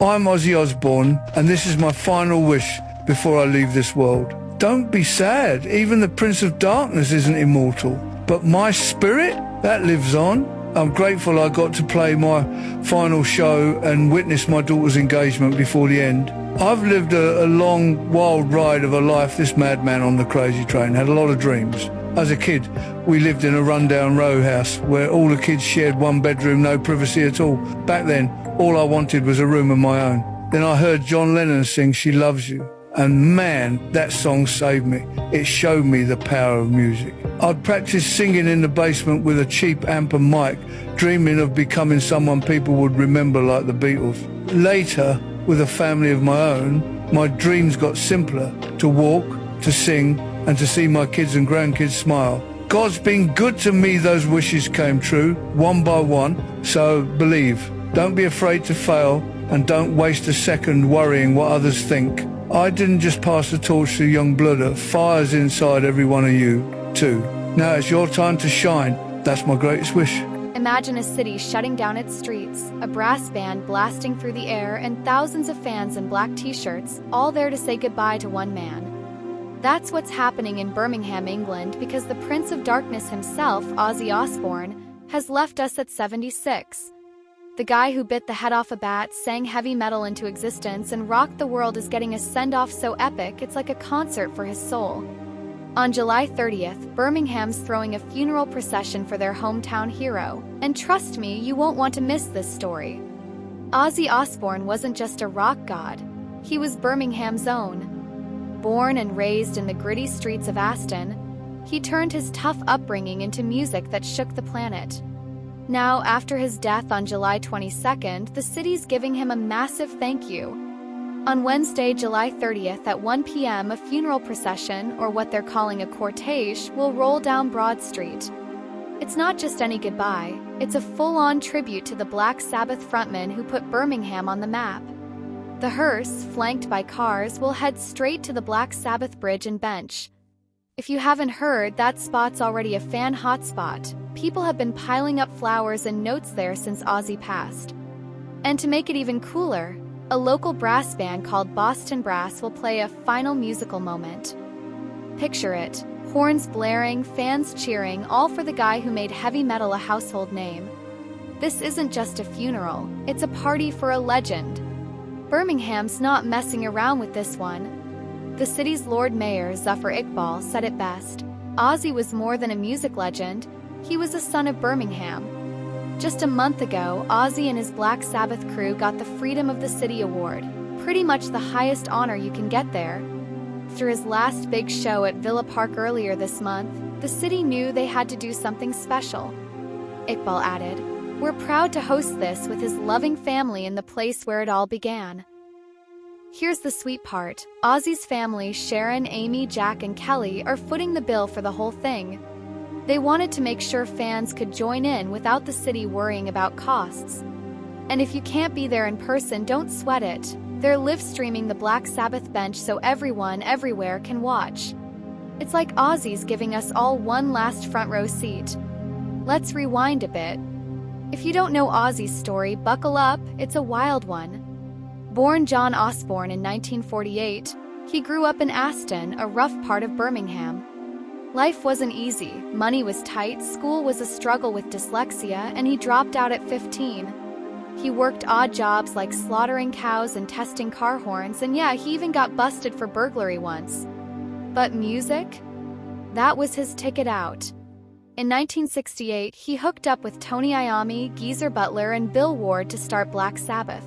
I'm Ozzy Osbourne, and this is my final wish before I leave this world. Don't be sad, even the Prince of Darkness isn't immortal. But my spirit, that lives on. I'm grateful I got to play my final show and witness my daughter's engagement before the end. I've lived a long, wild ride of a life, this madman on the crazy train, had a lot of dreams. As a kid, we lived in a rundown row house where all the kids shared one bedroom, no privacy at all. Back then, all I wanted was a room of my own. Then I heard John Lennon sing She Loves You, and man, that song saved me. It showed me the power of music. I'd practice singing in the basement with a cheap amp and mic, dreaming of becoming someone people would remember like the Beatles. Later, with a family of my own, my dreams got simpler: to walk, to sing, and to see my kids and grandkids smile. God's been good to me. Those wishes came true, one by one, so believe. Don't be afraid to fail, and don't waste a second worrying what others think. I didn't just pass the torch to young blood. Fire's inside every one of you, too. Now it's your time to shine. That's my greatest wish. Imagine a city shutting down its streets, a brass band blasting through the air, and thousands of fans in black t-shirts, all there to say goodbye to one man. That's what's happening in Birmingham, England, because the Prince of Darkness himself, Ozzy Osbourne, has left us at 76. The guy who bit the head off a bat, sang heavy metal into existence, and rocked the world is getting a send-off so epic it's like a concert for his soul. On July 30th, Birmingham's throwing a funeral procession for their hometown hero, and trust me, you won't want to miss this story. Ozzy Osbourne wasn't just a rock god, he was Birmingham's own. Born and raised in the gritty streets of Aston, he turned his tough upbringing into music that shook the planet. Now, after his death on July 22nd, the city's giving him a massive thank you. On Wednesday, July 30th at 1 p.m., a funeral procession, or what they're calling a cortege, will roll down Broad Street. It's not just any goodbye, it's a full-on tribute to the Black Sabbath frontman who put Birmingham on the map. The hearse, flanked by cars, will head straight to the Black Sabbath bridge and bench. If you haven't heard, that spot's already a fan hotspot. People have been piling up flowers and notes there since Ozzy passed. And to make it even cooler, a local brass band called Boston Brass will play a final musical moment. Picture it, horns blaring, fans cheering, all for the guy who made heavy metal a household name. This isn't just a funeral, it's a party for a legend. Birmingham's not messing around with this one. The city's Lord Mayor, Zafar Iqbal, said it best. Ozzy was more than a music legend, he was a son of Birmingham. Just a month ago, Ozzy and his Black Sabbath crew got the Freedom of the City Award, pretty much the highest honor you can get there. After his last big show at Villa Park earlier this month, the city knew they had to do something special. Iqbal added, "We're proud to host this with his loving family in the place where it all began." Here's the sweet part. Ozzy's family, Sharon, Amy, Jack, and Kelly, are footing the bill for the whole thing. They wanted to make sure fans could join in without the city worrying about costs. And if you can't be there in person, don't sweat it. They're live streaming the Black Sabbath bench so everyone, everywhere can watch. It's like Ozzy's giving us all one last front row seat. Let's rewind a bit. If you don't know Ozzy's story, buckle up, it's a wild one. Born John Osbourne in 1948, he grew up in Aston, a rough part of Birmingham. Life wasn't easy, money was tight, school was a struggle with dyslexia, and he dropped out at 15. He worked odd jobs like slaughtering cows and testing car horns, and yeah, he even got busted for burglary once. But music? That was his ticket out. In 1968, he hooked up with Tony Iommi, Geezer Butler, and Bill Ward to start Black Sabbath.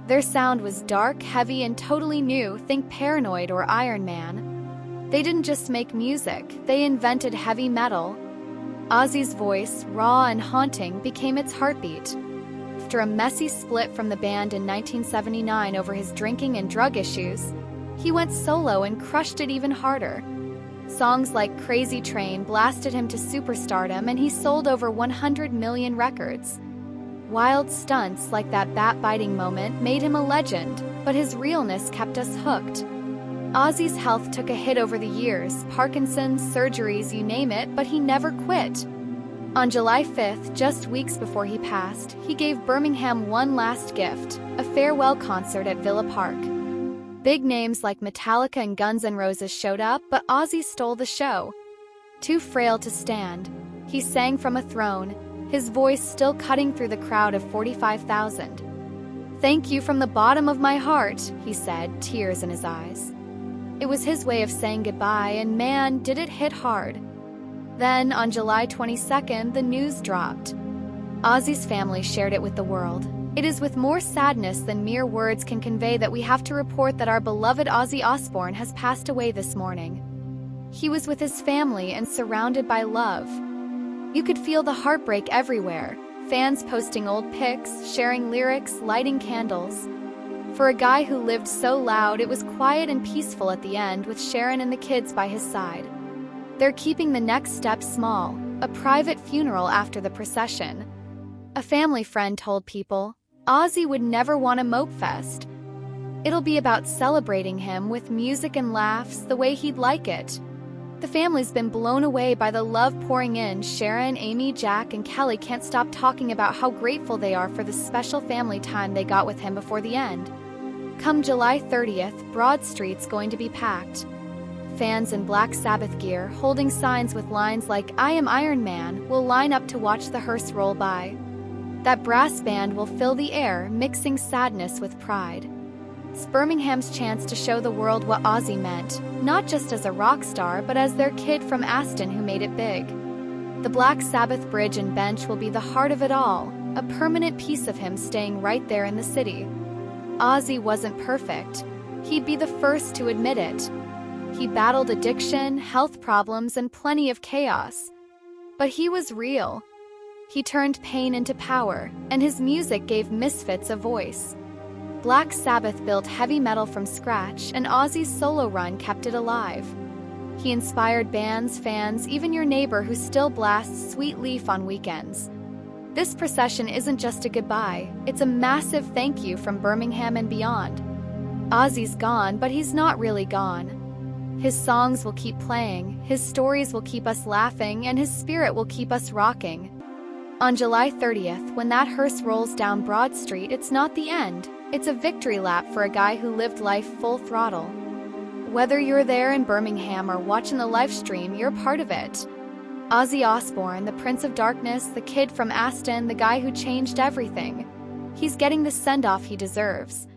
Their sound was dark, heavy, and totally new, think Paranoid or Iron Man. They didn't just make music, they invented heavy metal. Ozzy's voice, raw and haunting, became its heartbeat. After a messy split from the band in 1979 over his drinking and drug issues, he went solo and crushed it even harder. Songs like Crazy Train blasted him to superstardom, and he sold over 100 million records. Wild stunts like that bat-biting moment made him a legend, but his realness kept us hooked. Ozzy's health took a hit over the years, Parkinson's, surgeries, you name it, but he never quit. On July 5th, just weeks before he passed, he gave Birmingham one last gift, a farewell concert at Villa Park. Big names like Metallica and Guns N' Roses showed up, but Ozzy stole the show. Too frail to stand, he sang from a throne, his voice still cutting through the crowd of 45,000. "Thank you from the bottom of my heart," he said, tears in his eyes. It was his way of saying goodbye, and man, did it hit hard. Then, on July 22nd, the news dropped. Ozzy's family shared it with the world. It is with more sadness than mere words can convey that we have to report that our beloved Ozzy Osbourne has passed away this morning. He was with his family and surrounded by love. You could feel the heartbreak everywhere, fans posting old pics, sharing lyrics, lighting candles. For a guy who lived so loud, it was quiet and peaceful at the end, with Sharon and the kids by his side. They're keeping the next step small, a private funeral after the procession. A family friend told People, Ozzy would never want a mope fest. It'll be about celebrating him with music and laughs the way he'd like it. The family's been blown away by the love pouring in. Sharon, Amy, Jack, and Kelly can't stop talking about how grateful they are for the special family time they got with him before the end. Come July 30th, Broad Street's going to be packed. Fans in Black Sabbath gear, holding signs with lines like "I am Iron Man," will line up to watch the hearse roll by. That brass band will fill the air, mixing sadness with pride. It's Birmingham's chance to show the world what Ozzy meant, not just as a rock star, but as their kid from Aston who made it big. The Black Sabbath bridge and bench will be the heart of it all, a permanent piece of him staying right there in the city. Ozzy wasn't perfect. He'd be the first to admit it. He battled addiction, health problems, and plenty of chaos. But he was real. He turned pain into power, and his music gave misfits a voice. Black Sabbath built heavy metal from scratch, and Ozzy's solo run kept it alive. He inspired bands, fans, even your neighbor who still blasts Sweet Leaf on weekends. This procession isn't just a goodbye, it's a massive thank you from Birmingham and beyond. Ozzy's gone, but he's not really gone. His songs will keep playing, his stories will keep us laughing, and his spirit will keep us rocking. On July 30th, when that hearse rolls down Broad Street, it's not the end. It's a victory lap for a guy who lived life full throttle. Whether you're there in Birmingham or watching the live stream, you're part of it. Ozzy Osbourne, the Prince of Darkness, the kid from Aston, the guy who changed everything. He's getting the send-off he deserves.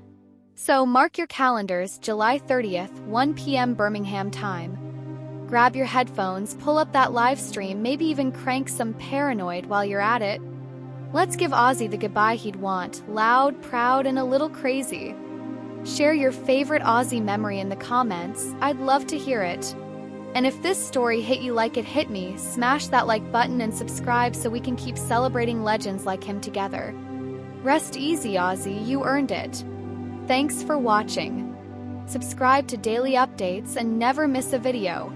So mark your calendars, July 30th, 1 p.m. Birmingham time. Grab your headphones, pull up that live stream, maybe even crank some Paranoid while you're at it. Let's give Ozzy the goodbye he'd want, loud, proud, and a little crazy. Share your favorite Ozzy memory in the comments, I'd love to hear it. And if this story hit you like it hit me, smash that like button and subscribe so we can keep celebrating legends like him together. Rest easy, Ozzy, you earned it. Thanks for watching. Subscribe to daily updates and never miss a video.